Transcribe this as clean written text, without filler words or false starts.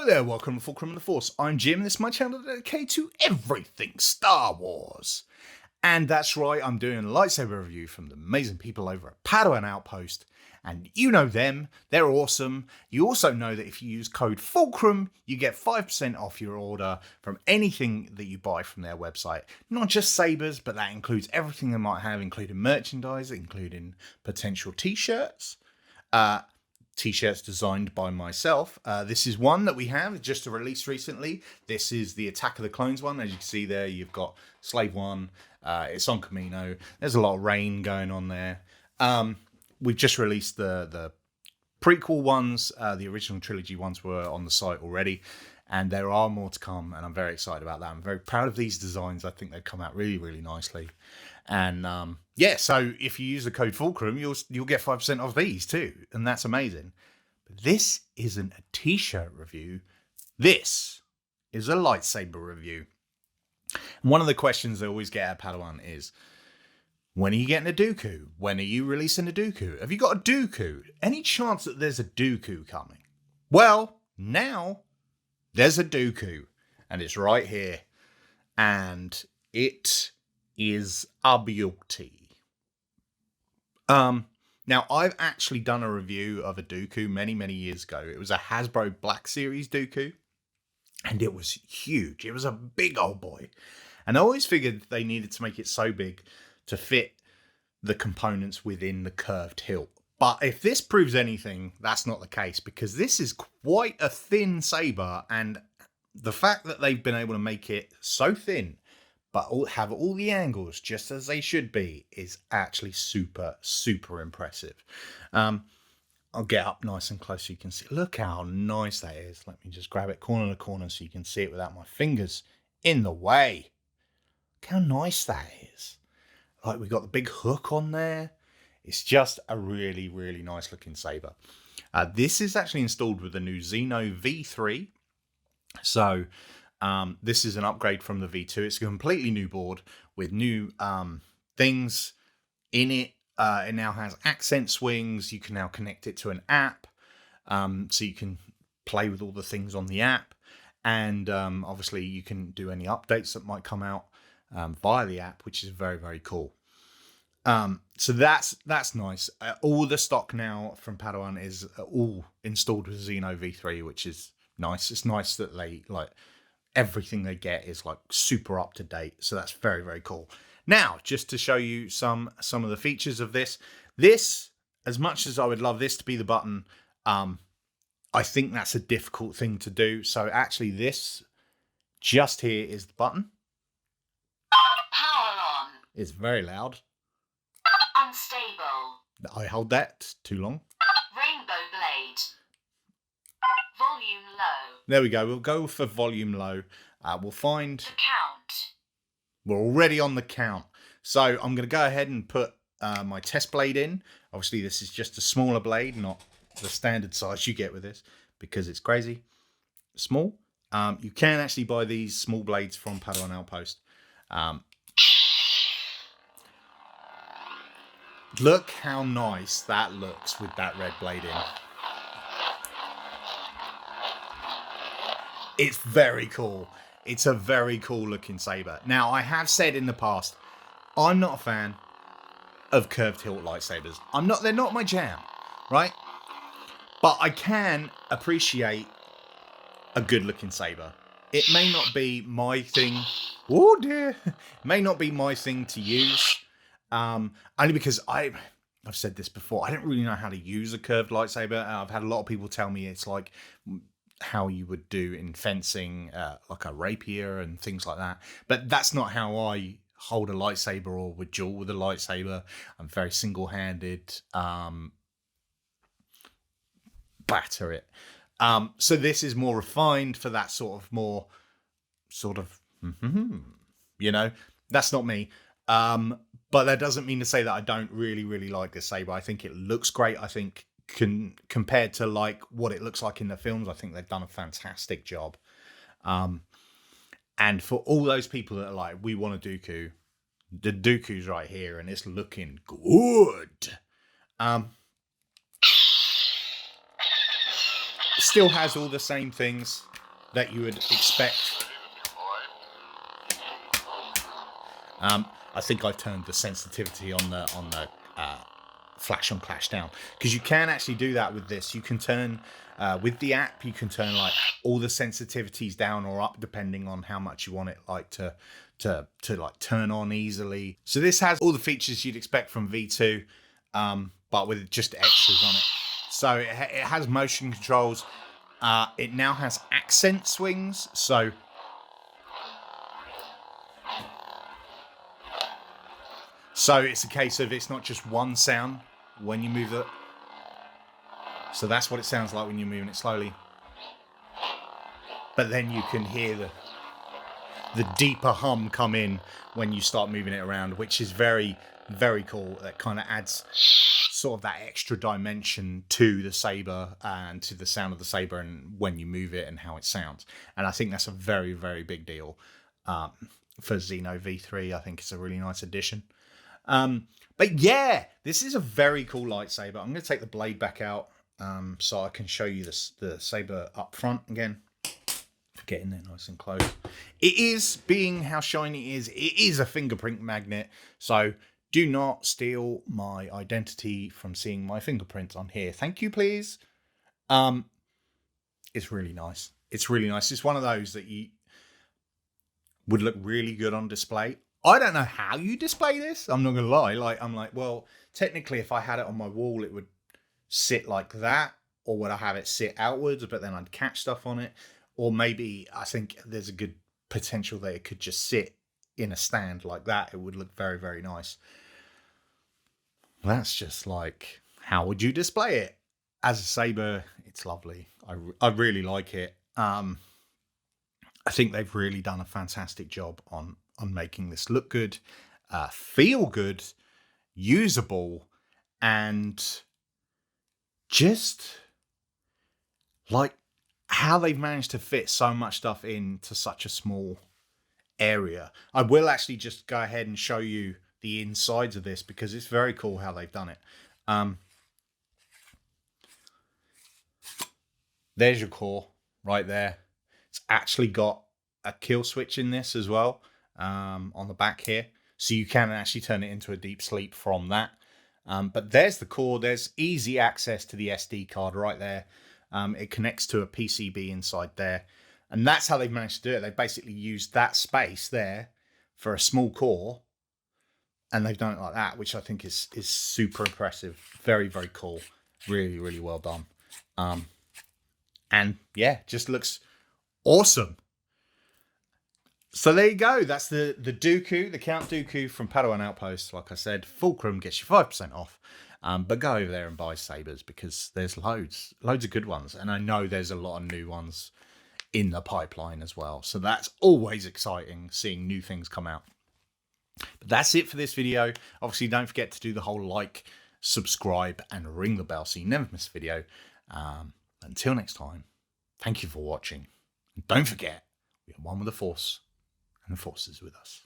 Hello there, welcome to Fulcrum and the Force. I'm Jim, and this is my channel dedicated to everything Star Wars. And that's right, I'm doing a lightsaber review from the amazing people over at Padawan Outpost. And you know them, they're awesome. You also know that if you use code Fulcrum, you get 5% off your order from anything that you buy from their website. Not just sabers, but that includes everything they might have, including merchandise, including potential t-shirts. T-shirts designed by myself. This is one that we have just released recently. This is the Attack of the Clones one. As you can see there, you've got Slave One. It's on Camino. There's a lot of rain going on there. We've just released the prequel ones. The original trilogy ones were on the site already, and there are more to come, and I'm very excited about that. I'm very proud of these designs. I think they've come out really, really nicely. And yeah, so if you use the code Fulcrum, you'll get 5% off these too, and that's amazing. But this isn't a t-shirt review. This is a lightsaber review. And one of the questions I always get at Padawan is, when are you getting a Dooku? When are you releasing a Dooku? Have you got a Dooku? Any chance that there's a Dooku coming? Well, now there's a Dooku, and it's right here, and it is a beauty. Now, I've actually done a review of a Dooku many, many years ago. It was a Hasbro Black Series Dooku, and it was huge. It was a big old boy. And I always figured they needed to make it so big to fit the components within the curved hilt. But if this proves anything, that's not the case, because this is quite a thin saber, and the fact that they've been able to make it so thin but have all the angles just as they should be is actually super, super impressive. I'll get up nice and close so you can see. Look how nice that is. Let me just grab it corner to corner so you can see it without my fingers in the way. Look how nice that is. Like, we got the big hook on there. It's just a really, really nice looking saber. This is actually installed with the new Xeno V3. So this is an upgrade from the V2. It's a completely new board with new things in it. It now has accent swings. You can now connect it to an app, so you can play with all the things on the app. And obviously you can do any updates that might come out via the app, which is very, very cool. So that's nice. All the stock now from Padawan is all installed with Xeno V3, which is nice. It's nice that they, like, everything they get is like super up to date. So that's very, very cool. Now, just to show you some of the features of this, as much as I would love this to be the button, I think that's a difficult thing to do. So actually this just here is the button. Power on. It's very loud. Unstable. I hold that too long. Rainbow blade. Volume low. There we go. We'll go for volume low. We'll find... The count. We're already on the count. So I'm going to go ahead and put my test blade in. Obviously, this is just a smaller blade, not the standard size you get with this, because it's crazy small. You can actually buy these small blades from Padawan Outpost. Look how nice that looks with that red blade in. It's very cool. It's a very cool looking saber. Now, I have said in the past, I'm not a fan of curved hilt lightsabers. They're not my jam, right? But I can appreciate a good looking saber. It may not be my thing. Oh dear. It may not be my thing to use. Only because I've said this before, I don't really know how to use a curved lightsaber. And I've had a lot of people tell me it's like how you would do in fencing, like a rapier and things like that. But that's not how I hold a lightsaber or would duel with a lightsaber. I'm very single-handed, batter it. So this is more refined for that more, you know, that's not me. But that doesn't mean to say that I don't really, really like this saber. I think it looks great. I think compared to like what it looks like in the films, I think they've done a fantastic job. And for all those people that are like, we want a Dooku, the Dooku's right here and it's looking good. It still has all the same things. that you would expect. I think I turned the sensitivity on the flash on clash down, because you can actually do that with this. You can turn with the app, you can turn like all the sensitivities down or up depending on how much you want it like to like turn on easily. So this has all the features you'd expect from V2, but with just extras on it. So it has motion controls. It now has accent swings, so it's a case of it's not just one sound when you move it. So that's what it sounds like when you're moving it slowly. But then you can hear the deeper hum come in when you start moving it around, which is very, very cool. That kind of adds sort of that extra dimension to the saber and to the sound of the saber and when you move it and how it sounds. And I think that's a very, very big deal for Xeno V3. I think it's a really nice addition. But yeah, this is a very cool lightsaber. I'm going to take the blade back out so I can show you the saber up front again. Get in there nice and close. It is, being how shiny it is a fingerprint magnet. So do not steal my identity from seeing my fingerprints on here. Thank you, please. It's really nice. It's really nice. It's one of those that you would look really good on display. I don't know how you display this. I'm not going to lie. I'm like, well, technically, if I had it on my wall, it would sit like that. Or would I have it sit outwards, but then I'd catch stuff on it? Or maybe I think there's a good potential that it could just sit in a stand like that. It would look very, very nice. That's just like, how would you display it? As a saber, it's lovely. I really like it. I think they've really done a fantastic job on making this look good, feel good, usable, and just like how they've managed to fit so much stuff into such a small area. I will actually just go ahead and show you the insides of this because it's very cool how they've done it. There's your core right there. It's actually got a kill switch in this as well on the back here. So you can actually turn it into a deep sleep from that. But there's the core. There's easy access to the SD card right there. It connects to a PCB inside there. And that's how they've managed to do it. They basically used that space there for a small core. And they've done it like that, which I think is super impressive. Very, very cool. Really, really well done. And yeah, just looks awesome. So there you go. That's the Dooku, the Count Dooku from Padawan Outpost. Like I said, Fulcrum gets you 5% off. But go over there and buy sabers because there's loads of good ones. And I know there's a lot of new ones in the pipeline as well. So that's always exciting, seeing new things come out. But that's it for this video. Obviously, don't forget to do the whole like, subscribe, and ring the bell so you never miss a video. Until next time, thank you for watching. And don't forget, we are one with the Force, and the Force is with us.